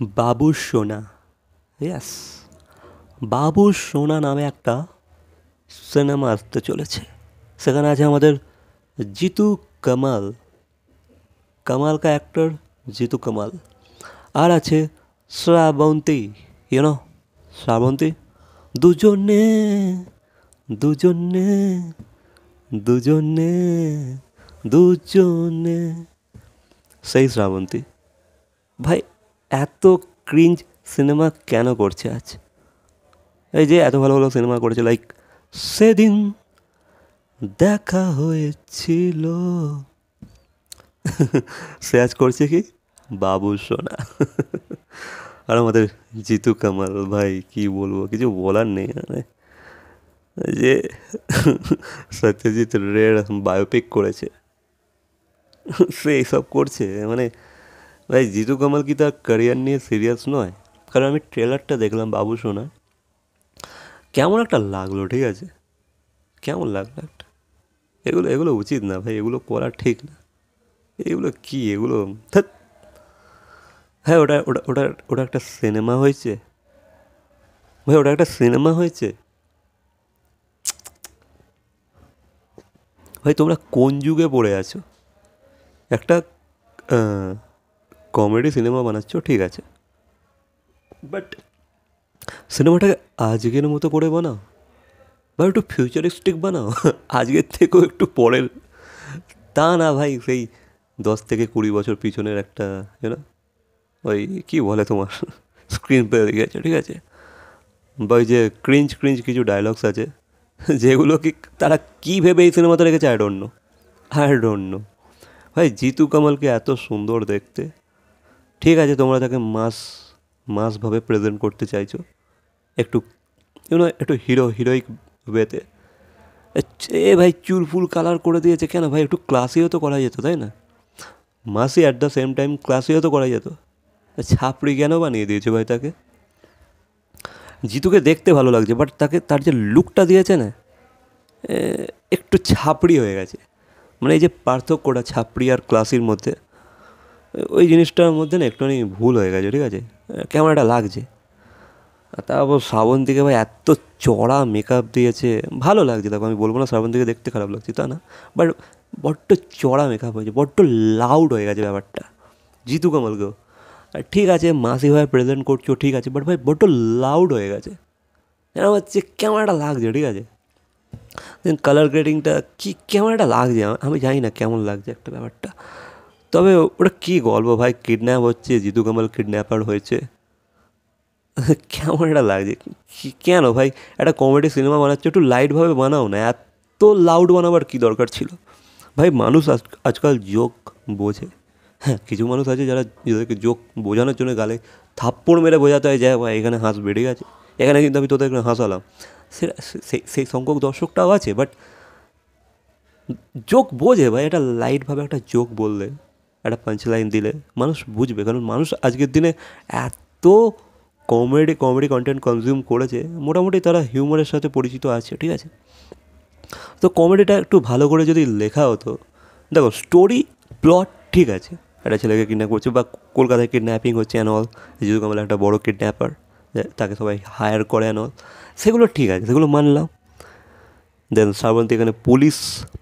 বাবু সোনা, ইয়েস, বাবু সোনা নামে একটা সিনেমা আসতে চলেছে। সেখানে আছে আমাদের জিতু কামাল, কামাল কা অ্যাক্টর জিতু কামাল। আর আছে শ্রাবন্তী, ইউনো শ্রাবন্তী। দুজনে দুজনে দুজনে দুজনে, সেই শ্রাবন্তী। ভাই, এত ক্রিঞ্জ সিনেমা কেন করছে আজ? এই যে এত ভালো ভালো সিনেমা করেছে, লাইক সেদিন দেখা হয়েছিল, সে আজ করছে কি বাবু সোনা। আর আমাদের জিতু কামাল, ভাই কি বলবো, কিছু বলার নেই। মানে যে সত্যজিৎ রের বায়োপিক করেছে, সে এইসব করছে। মানে ভাই, জিতু কামাল কি তার ক্যারিয়ার নিয়ে সিরিয়াস নয়? কারণ আমি ট্রেলারটা দেখলাম বাবু সোনা, কেমন একটা লাগলো, ঠিক আছে, কেমন লাগলো একটা। এগুলো এগুলো উচিত না ভাই, এগুলো করা ঠিক না। এগুলো কি, এগুলো ধ্যাৎ। হ্যাঁ, ওটা ওটা ওটা ওটা একটা সিনেমা হয়েছে ভাই, ওটা একটা সিনেমা হয়েছে। ভাই, তোমরা কোন যুগে পড়ে আছো? একটা কমেডি সিনেমা বানাচ্ছ, ঠিক আছে, বাট সিনেমাটাকে আজকের মতো করে বানাও, বা একটু ফিউচারিস্টিক বানাও। আজকের থেকেও একটু পরের, তা না ভাই, সেই 10 থেকে 20 বছর পিছনের একটা, না, ওই কী বলে তোমার, স্ক্রিন প্লে গেছে, ঠিক আছে, বা ওই যে ক্রিঞ্জ ক্রিঞ্জ কিছু ডায়লগস আছে, যেগুলো কি তারা কী ভেবে এই সিনেমাতে রেখেছে, আই ডোন্ট নো। ভাই, জিতু কামালকে এত সুন্দর দেখতে, ঠিক আছে, তোমরা তাকে মাসভাবে প্রেজেন্ট করতে চাইছো, একটু একটু হিরোইক ওয়েতে। এ ভাই, চুল ফুল কালার করে দিয়েছে কেন ভাই? একটু ক্লাসিও তো করা যেত, তাই না? মাসি অ্যাট দ্য সেম টাইম ক্লাসিও তো করা যেত। ছাপড়ি কেন বানিয়ে দিয়েছে ভাই তাকে? জিতুকে দেখতে ভালো লাগছে, বাট তাকে তার যে লুকটা দিয়েছে না, একটু ছাপড়ি হয়ে গেছে। মানে এই যে পার্থক্যটা ছাপড়ি আর ক্লাসির মধ্যে, ওই জিনিসটার মধ্যে না একটুখানি ভুল হয়ে গেছে, ঠিক আছে, কেমন একটা লাগছে। আর তারপর শ্রাবন্তীকে ভাই এত চড়া মেকআপ দিয়েছে, ভালো লাগছে। দেখো, আমি বলবো না শ্রাবন্তীকে দেখতে খারাপ লাগছে, তা না, বাট বড্ড চড়া মেকআপ হয়েছে, বড্ড লাউড হয়ে গেছে ব্যাপারটা। জিতু কামালকেও ঠিক আছে মাসি ভাই প্রেজেন্ট করছো, ঠিক আছে, বাট ভাই বড্ড লাউড হয়ে গেছে, এরকম হচ্ছে, কেমন একটা লাগছে, ঠিক আছে। দেন কালার গ্রেডিংটা কি কেমন একটা লাগছে, আমি জানি না কেমন লাগছে একটা ব্যাপারটা। তবে ওটা কী গল্প ভাই, কিডন্যাপ হচ্ছে, জিতু কামাল কিডন্যাপার হয়েছে, কেমন একটা লাগছে। কেন ভাই, একটা কমেডি সিনেমা বানাচ্ছ, একটু লাইটভাবে বানাও না, এত লাউড বানাবার কী দরকার ছিল? ভাই, মানুষ আজকাল জোক বোঝে। হ্যাঁ, কিছু মানুষ আছে যারা নিজেদেরকে জোক বোঝানোর জন্য গালে থাপ্পড় মেরে বোঝাতে হয় যে ভাই এখানে হাঁস বেড়ে গেছে, এখানে কিন্তু আমি তোদের এখানে হাসালাম। সেটা সেই সংখ্যক দর্শকটাও আছে, বাট জোক বোঝে ভাই, এটা লাইটভাবে একটা জোক বললে, একটা পাঞ্চ লাইন দিলে মানুষ বুঝবে। কারণ মানুষ আজকের দিনে এত কমেডি কমেডি কন্টেন্ট কনজিউম করেছে, মোটামুটি তারা হিউমারের সাথে পরিচিত আছে, ঠিক আছে। তো কমেডিটা একটু ভালো করে যদি লেখা হতো, দেখো স্টোরি প্লট ঠিক আছে, একটা ছেলেকে কিডন্যাপ করছে বা কলকাতায় কিডন্যাপিং হচ্ছে অ্যান্ড অল, জিতু কামাল একটা বড়ো কিডন্যাপার, তাকে সবাই হায়ার করে অ্যান্ড অল, সেগুলো ঠিক আছে, সেগুলো মানলাম। দেন শ্রাবন্তী এখানে পুলিশ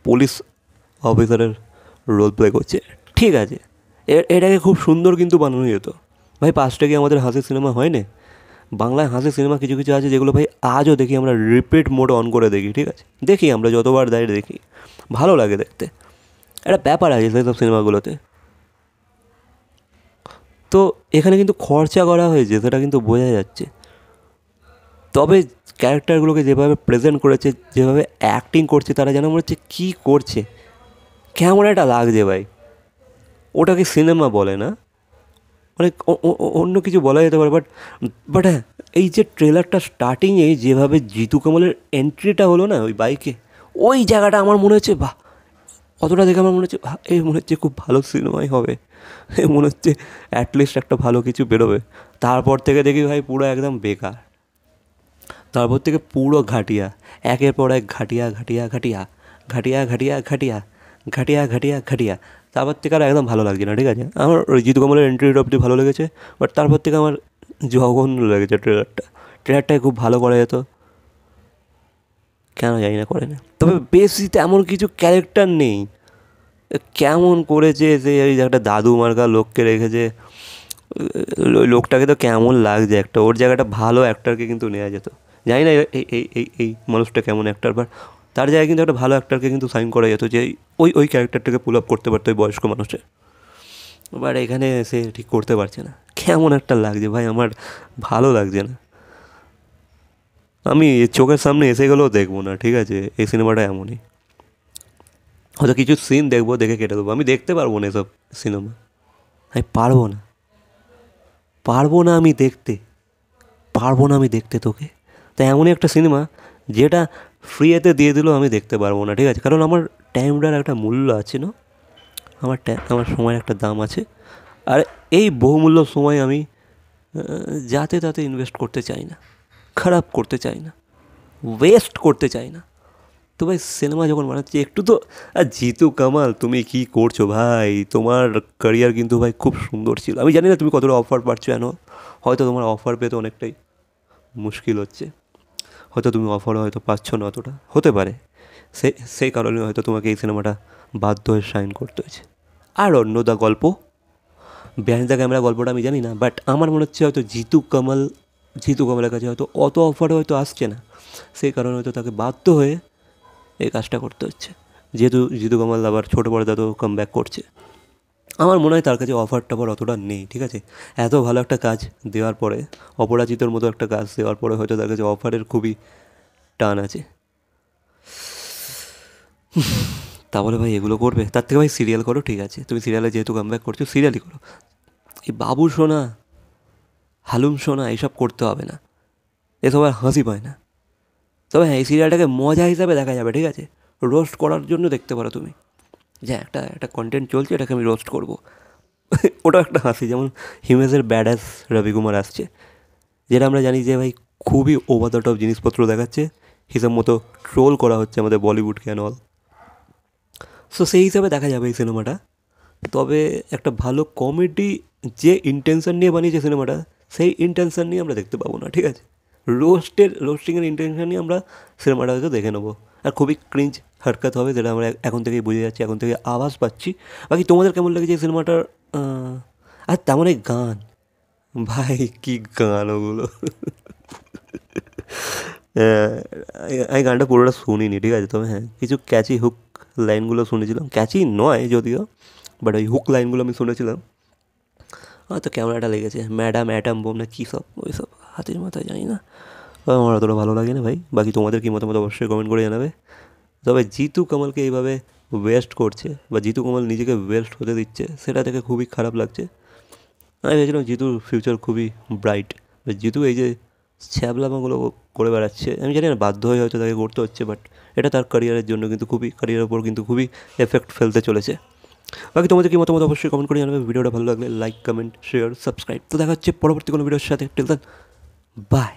পুলিশ অফিসারের রোল প্লে করছে, ঠিক আছে, এটাকে খুব সুন্দর কিন্তু বানানো যেত। ভাই, 5টা কি আমাদের হাসির সিনেমা হয় না? বাংলায় হাসির সিনেমা কিছু কিছু আছে যেগুলো ভাই আজও দেখি, আমরা রিপিট মোড অন করে দেখি, ঠিক আছে, দেখি আমরা যতবার দাঁড়িয়ে দেখি, ভালো লাগে দেখতে। একটা ব্যাপার আছে সেই সব সিনেমাগুলোতে। তো এখানে কিন্তু খরচা করা হয়েছে, সেটা কিন্তু বোঝা যাচ্ছে। তবে ক্যারেক্টারগুলোকে যেভাবে প্রেজেন্ট করেছে, যেভাবে অ্যাক্টিং করছে, তারা যেন মনে হচ্ছে কী করছে, কেমন একটা লাগছে ভাই। ওটাকে সিনেমা বলে না, মানে অন্য কিছু বলা যেতে পারে, বাট বাট হ্যাঁ, এই যে ট্রেলারটা স্টার্টিংয়ে যেভাবে জিতু কামালের এন্ট্রিটা হলো না ওই বাইকে, ওই জায়গাটা আমার মনে হচ্ছে বাহ, অতটা দেখে আমার মনে হচ্ছে এই মনে হচ্ছে খুব ভালো সিনেমাই হবে, মনে হচ্ছে অ্যাটলিস্ট একটা ভালো কিছু বেরোবে। তারপর থেকে দেখি ভাই পুরো একদম বেকার, তারপর থেকে পুরো ঘাটিয়া, একের পর এক ঘাটিয়া ঘাটিয়া ঘাটিয়া ঘাটিয়া ঘাটিয়া ঘাটিয়া ঘাটিয়া ঘাটিয়া ঘাটিয়া। তারপর থেকে আর একদম ভালো লাগছে না, ঠিক আছে। আমার ওই জিতু কমলের এন্ট্রিটা অব্দি ভালো লেগেছে, বাট তারপর থেকে আমার জঘন্য লেগেছে ট্রেলারটাই খুব ভালো করা যেত, কেন জানি না করে না। তবে বেশি তেমন কিছু ক্যারেক্টার নেই, কেমন করেছে যে এই একটা দাদু মার্কা লোককে রেখেছে, ওই লোকটাকে তো কেমন লাগছে একটা, ওর জায়গাটা ভালো অ্যাক্টারকে কিন্তু নেওয়া যেত। জানি না এই এই এই এই মানুষটা কেমন অ্যাক্টার, বাট তার জায়গায় কিন্তু একটা ভালো অ্যাক্টারকে কিন্তু সাইন করা যেত, যে ওই ওই ক্যারেক্টারটাকে পুল আপ করতে পারতো ওই বয়স্ক মানুষের। বাট এখানে সে ঠিক করতে পারছে না, কেমন একটা লাগছে ভাই, আমার ভালো লাগছে না। আমি চোখের সামনে এসে গেলেও দেখবো না, ঠিক আছে। এই সিনেমাটা এমনই, হয়তো কিছু সিন দেখবো, দেখে কেটে দেবো। আমি দেখতে পারবো না এসব সিনেমা, আমি পারবো না, পারবো না আমি দেখতে, পারবো না আমি দেখতে তোকে। তাই এমনই একটা সিনেমা যেটা ফ্রিতে দিয়ে দিলেও আমি দেখতে পারবো না, ঠিক আছে। কারণ আমার টাইমটার একটা মূল্য আছে না, আমার সময়ের একটা দাম আছে। আর এই বহুমূল্য সময় আমি যাতে তাতে ইনভেস্ট করতে চাই না, খারাপ করতে চাই না, ওয়েস্ট করতে চাই না। তো ভাই সিনেমা যখন বানাচ্ছি একটু তো, আর জিতু কামাল তুমি কি করছো ভাই, তোমার ক্যারিয়ার কিন্তু ভাই খুব সুন্দর ছিল। আমি জানি না তুমি কতটা অফার পাচ্ছ, হয়তো তোমার অফার পেতে অনেকটাই মুশকিল হচ্ছে, হয়তো তুমি অফারও হয়তো পাচ্ছ না অতটা, হতে পারে সেই কারণে হয়তো তোমাকে এই সিনেমাটা বাধ্য হয়ে সাইন করতে হয়েছে। আর অন্য দা গল্প, বিহাইন্ড দ্য ক্যামেরা গল্পটা আমি জানি না, বাট আমার মনে হচ্ছে হয়তো জিতু কামালের কাছে হয়তো অত অফার হয়তো আসছে না, সেই কারণে হয়তো তাকে বাধ্য হয়ে এই কাজটা করতে হচ্ছে। যেহেতু জিতু কামাল আবার ছোটো পর্দা তো কাম ব্যাক করছে, আমার মনে হয় তার কাছে অফার টফার অতটা নেই, ঠিক আছে। এত ভালো একটা কাজ দেওয়ার পরে, অপরাজিতর মতো একটা কাজ দেওয়ার পরে হয়তো তার কাছে অফারের খুবই টান আছে। তাহলে ভাই এগুলো করবে, তার থেকে ভাই সিরিয়াল করো, ঠিক আছে। তুমি সিরিয়ালে যেহেতু কাম ব্যাক করছো, সিরিয়ালই করো। এই বাবু সোনা, হালুম সোনা এইসব করতে হবে না, এসব আর হাসি পায় না। তবে হ্যাঁ, এই সিরিয়ালটাকে মজা হিসাবে দেখা যাবে, ঠিক আছে। রোস্ট করার জন্য দেখতে পারো তুমি, যে একটা একটা কন্টেন্ট চলছে, এটাকে আমি রোস্ট করবো। ওটাও একটা হাসি, যেমন হিমেজের ব্যাডাস রবিকুমার আসছে, যেটা আমরা জানি যে ভাই খুবই ওভার দ্য টপ জিনিসপত্র দেখাচ্ছে, হিসাব মতো ট্রোল করা হচ্ছে আমাদের বলিউডকে অ্যান্ড অল। সো সেই হিসাবে দেখা যাবে এই সিনেমাটা। তবে একটা ভালো কমেডি যে ইন্টেনশন নিয়ে বানিয়েছে সিনেমাটা, সেই ইন্টেনশন নিয়ে আমরা দেখতে পাবো না, ঠিক আছে। রোস্টিংয়ের ইন্টেনশন নিয়ে আমরা সিনেমাটা হয়তো দেখে নেবো, আর খুবই ক্রিঞ্জ হারকাত হবে, যেটা আমরা এখন থেকেই বুঝে যাচ্ছি, এখন থেকে আওয়াজ পাচ্ছি। বাকি তোমাদের কেমন লেগেছে এই সিনেমাটার? আর তেমন এই গান, ভাই কি গান ওগুলো! হ্যাঁ, আমি গানটা পুরোটা শুনিনি, ঠিক আছে। তবে হ্যাঁ, কিছু ক্যাচি হুক লাইনগুলো শুনেছিলাম, ক্যাচি নয় যদিও, বাট ওই হুক লাইনগুলো আমি শুনেছিলাম। তো ক্যামেরাটা লেগেছে, ম্যাডাম অ্যাটাম বোম না কী সব, ওই সব হাতের মাথায় জানি না, আমার অতটা ভালো লাগে না ভাই। বাকি তোমাদের কী মতামত অবশ্যই কমেন্ট করে জানাবে। তবে জিতু কামালকে এইভাবে ওয়েস্ট করছে, বা জিতু কামাল নিজেকে ওয়েস্ট হতে দিচ্ছে, সেটা থেকে খুবই খারাপ লাগছে। আমি ভেবেছিলাম জিতুর ফিউচার খুবই ব্রাইট, জিতু এই যে ছ্যাবলামাগুলো করে বেড়াচ্ছে, আমি জানি না বাধ্য হয়ে হয়তো তাকে করতে হচ্ছে, বাট এটা তার ক্যারিয়ারের জন্য কিন্তু খুবই, ক্যারিয়ারের ওপর কিন্তু খুবই এফেক্ট ফেলতে চলেছে। বাকি তোমাদের কি মতামত অবশ্যই কমেন্ট করে জানাবে। ভিডিওটা ভালো লাগলে লাইক, কমেন্ট, শেয়ার, সাবস্ক্রাইব। তো দেখা হচ্ছে পরবর্তী কোনো ভিডিওর সাথে। Till then, by.